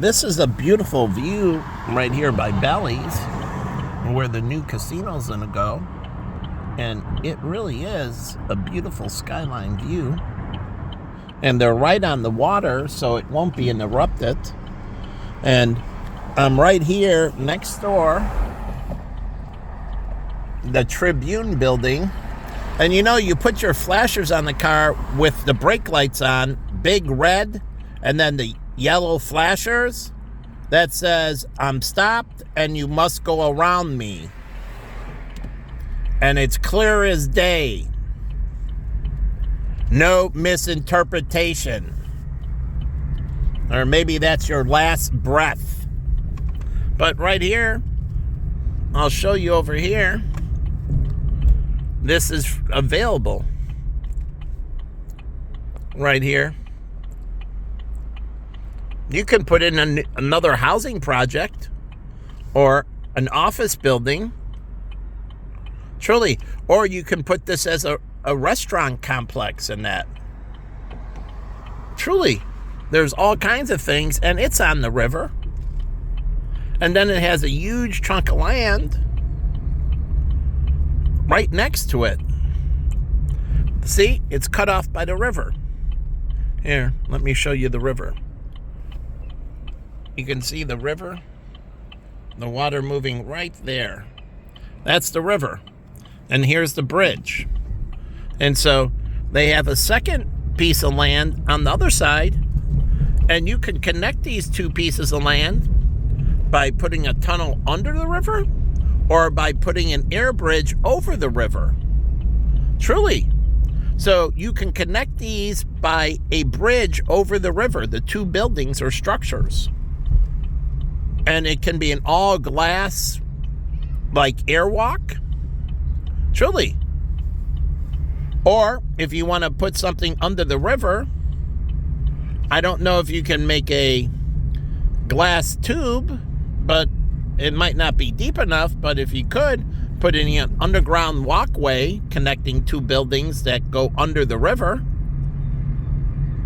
This is a beautiful view right here by Bally's, where the new casino's gonna go. And it really is a beautiful skyline view. And they're right on the water, so it won't be interrupted. And I'm right here next door, the Tribune building. And you know, you put your flashers on the car with the brake lights on, big red, and then the yellow flashers that says, I'm stopped and you must go around me. And it's clear as day. No misinterpretation. Or maybe that's your last breath. But right here, I'll show you over here. This is available. Right here. You can put in another housing project or an office building. Truly. Or you can put this as a restaurant complex in that. Truly. There's all kinds of things, and it's on the river. And then it has a huge chunk of land right next to it. See, it's cut off by the river. Here, let me show you the river. You can see the river, the water moving right there. That's the river. And here's the bridge. And so they have a second piece of land on the other side, and you can connect these two pieces of land by putting a tunnel under the river or by putting an air bridge over the river. Truly. So you can connect these by a bridge over the river, the two buildings or structures. And it can be an all glass, like airwalk. Truly. Or if you want to put something under the river, I don't know if you can make a glass tube, but it might not be deep enough. But if you could put in an underground walkway connecting two buildings that go under the river,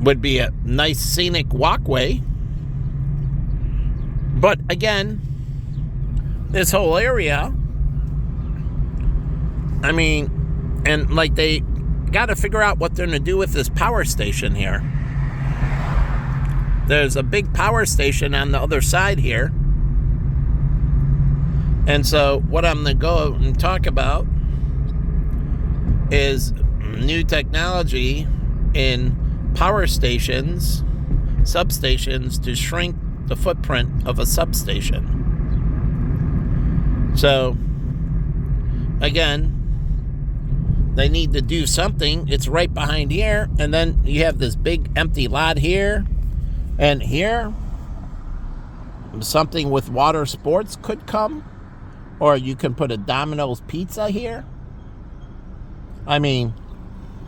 would be a nice scenic walkway. But again, this whole area, I mean, and like they got to figure out what they're going to do with this power station here. There's a big power station on the other side here. And so what I'm going to go and talk about is new technology in power stations, substations, to shrink the footprint of a substation. So, again, they need to do something. It's right behind here, and then you have this big empty lot here, and here, something with water sports could come, or you can put a Domino's pizza here. I mean,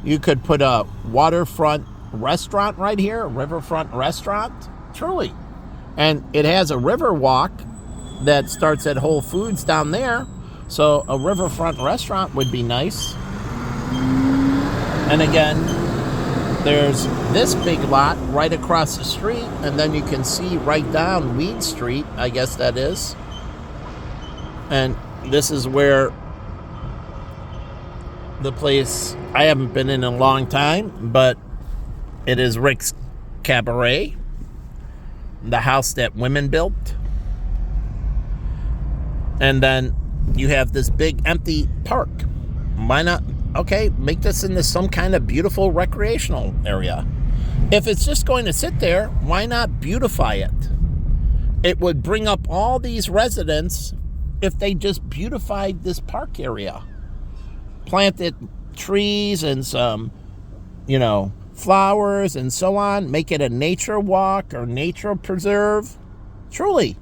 you could put a waterfront restaurant right here, a riverfront restaurant, truly. And it has a river walk that starts at Whole Foods down there. So a riverfront restaurant would be nice. And again, there's this big lot right across the street. And then you can see right down Weed Street, I guess that is. And this is where the place, I haven't been in a long time, but it is Rick's Cabaret. The house that women built. And then you have this big empty park. Why not? Okay, make this into some kind of beautiful recreational area. If it's just going to sit there, why not beautify it? It would bring up all these residents if they just beautified this park area. Planted trees and some, flowers and so on. Make it a nature walk or nature preserve. Truly.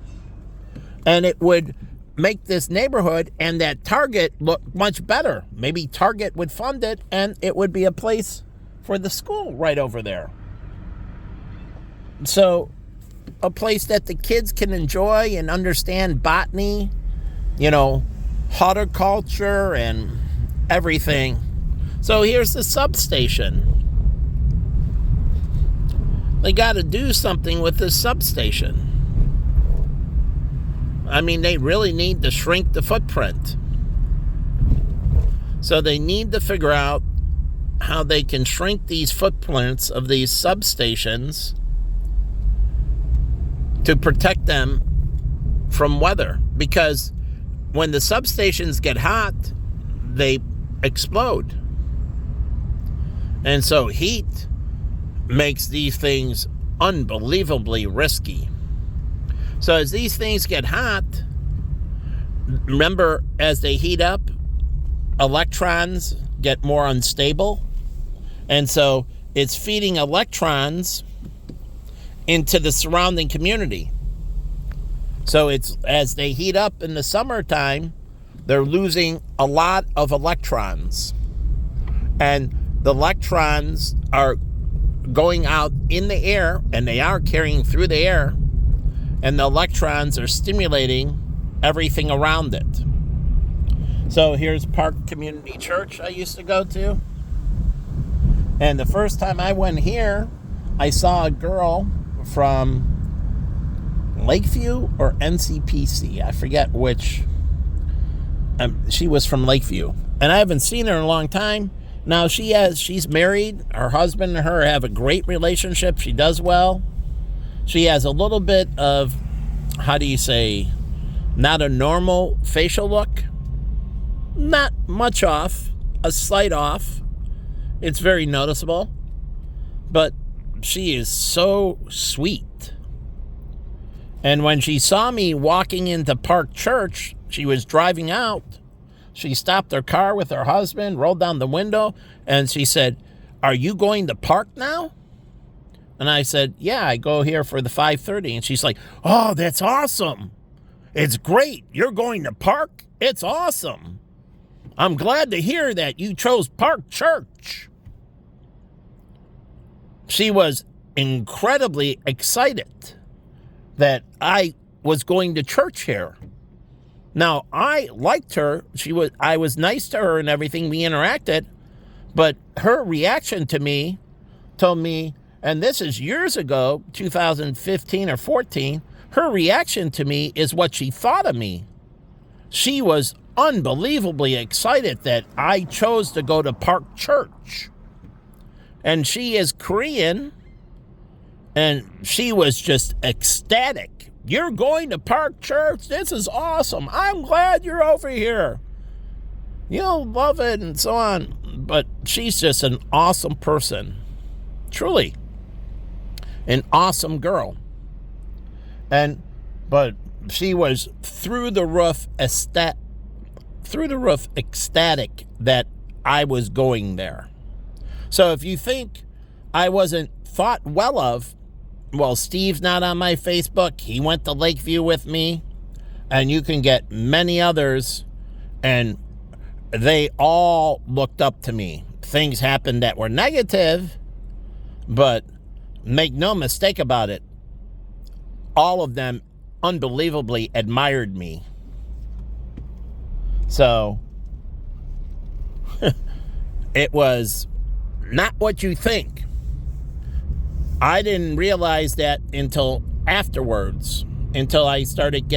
And it would make this neighborhood and that Target look much better. Maybe Target would fund it, and it would be a place for the school right over there. So a place that the kids can enjoy and understand botany, horticulture and everything. So here's the substation. They got to do something with this substation. I mean, they really need to shrink the footprint. So they need to figure out how they can shrink these footprints of these substations to protect them from weather. Because when the substations get hot, they explode. And so heat makes these things unbelievably risky. So as these things get hot, remember, as they heat up, electrons get more unstable. And so it's feeding electrons into the surrounding community. So it's, as they heat up in the summertime, they're losing a lot of electrons. And the electrons are going out in the air, and they are carrying through the air, and the electrons are stimulating everything around it. So here's Park Community Church I used to go to. And the first time I went here, I saw a girl from Lakeview or NCPC. I forget which. She was from Lakeview. And I haven't seen her in a long time. Now she's married. Her husband and her have a great relationship. She does well. She has a little bit of, how do you say, not a normal facial look. Not much off, a slight off. It's very noticeable. But she is so sweet. And when she saw me walking into Park Church, she was driving out. She stopped her car with her husband, rolled down the window, and she said, "Are you going to Park now?" And I said, "Yeah, I go here for the 5:30. And she's like, "Oh, that's awesome. It's great. You're going to Park? It's awesome. I'm glad to hear that you chose Park Church." She was incredibly excited that I was going to church here. Now, I liked her. I was nice to her and everything. We interacted. But her reaction to me told me, and this is years ago, 2015 or 14, her reaction to me is what she thought of me. She was unbelievably excited that I chose to go to Park Church. And she is Korean, and she was just ecstatic. "You're going to Park Church? This is awesome. I'm glad you're over here. You'll love it," and so on. But she's just an awesome person. Truly. An awesome girl. But she was through the roof ecstatic that I was going there. So if you think I wasn't thought well of, well, Steve's not on my Facebook. He went to Lakeview with me. And you can get many others. And they all looked up to me. Things happened that were negative. But make no mistake about it, all of them unbelievably admired me. So it was not what you think. I didn't realize that until afterwards, until I started getting